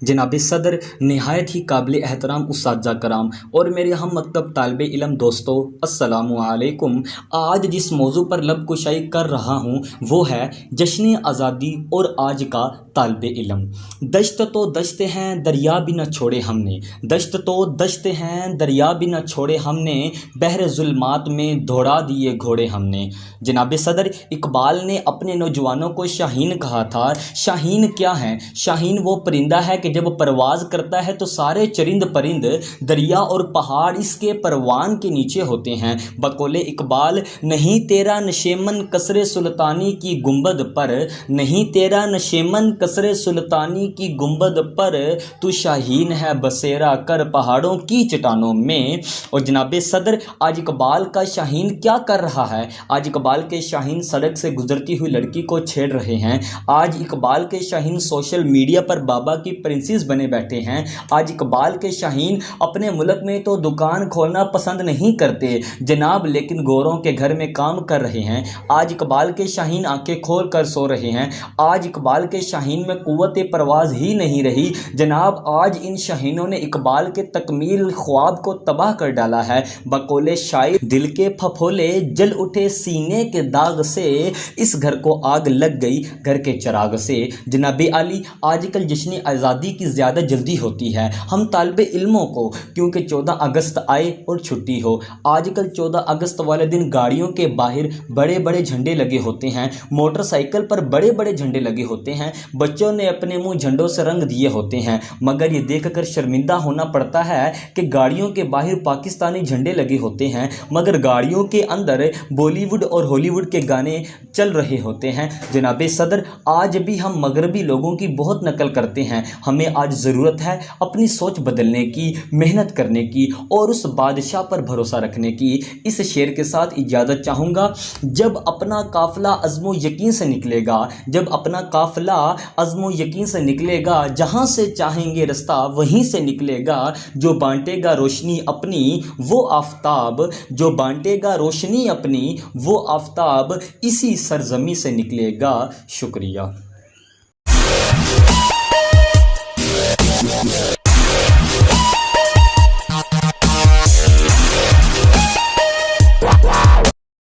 जनाब सदर, नहायत ही काबिल एहतराम उस्ताद कराम और मेरे हम मकतब तालिब इल्म दोस्तों, अस्सलामु अलैकुम। आज जिस मौजू पर लब कुशाई कर रहा हूँ वो है जश्न आज़ादी और आज का तालिब इल्म। दश्त तो दश्त हैं दरिया भी न छोड़े हमने, दश्त तो दश्त हैं दरिया भी न छोड़े हमने, बहर जुल्मात में दौड़ा दिए घोड़े हमने। जनाब सदर, इकबाल ने अपने नौजवानों को शाहीन कहा था। शाहीन क्या है? शाहीन वो परिंदा है कि जब परवाज़ करता है तो सारे चरिंद परिंद, दरिया और पहाड़ इसके परवान के नीचे होते हैं। बकौले इकबाल, नहीं तेरा नशेमन कसरे सुल्तानी की गुंबद पर, नहीं तेरा नशेमन कसरे सुल्तानी की गुंबद पर, तू शाहीन है बसेरा कर पहाड़ों की चट्टानों में। और जनाब सदर, आज इकबाल का शाहीन क्या कर रहा है? आज इकबाल के शाहीन सड़क से गुजरती हुई लड़की को छेड़ रहे हैं। आज इकबाल के शाहीन सोशल मीडिया पर बाबा की प्रिंसेस बने बैठे हैं। आज इकबाल के शाहीन अपने मुल्क में तो दुकान खोलना पसंद नहीं करते जनाब, लेकिन गोरों के घर में काम कर रहे हैं। आज इकबाल के शाहीन आंखें खोल कर सो रहे हैं। आज इकबाल के शाहीन में कुव्वत परवाज़ ही नहीं रही जनाब। आज इन शाहीनों ने इकबाल के तकमील ख्वाब को तबाह कर डाला है। बकौले शायर, दिल के फफोले जल उठे सीने के दाग से, इस घर को आग लग गई घर के चिराग से। जनाब आली, आजकल जश्न आज़ादी की ज़्यादा जल्दी होती है हम तालिब इल्मों को, क्योंकि 14 अगस्त आए और छुट्टी हो। आजकल 14 अगस्त वाले दिन गाड़ियों के बाहर बड़े बड़े झंडे लगे होते हैं, मोटरसाइकिल पर बड़े बड़े झंडे लगे होते हैं। बच्चों ने अपने मुंह झंडों से रंग दिए होते हैं, मगर ये देखकर शर्मिंदा होना पड़ता है कि गाड़ियों के बाहर पाकिस्तानी झंडे लगे होते हैं, मगर गाड़ियों के अंदर बॉलीवुड और हॉलीवुड के गाने चल रहे होते हैं। जनाब सदर, आज भी हम मगरबी लोगों की बहुत नकल करते हैं। हमें आज ज़रूरत है अपनी सोच बदलने की, मेहनत करने की और उस बादशाह पर भरोसा रखने की। इस शेर के साथ इजाज़त चाहूँगा। जब अपना काफ़िला अज़्म यकीन से निकलेगा, जब अपना काफ़िला अज़्म यकीन से निकलेगा, जहाँ से चाहेंगे रास्ता वहीं से निकलेगा, जो बांटेगा रोशनी अपनी वो आफताब, जो बांटेगा रोशनी अपनी वो आफताब, इसी सरजमी से निकलेगा। शुक्रिया।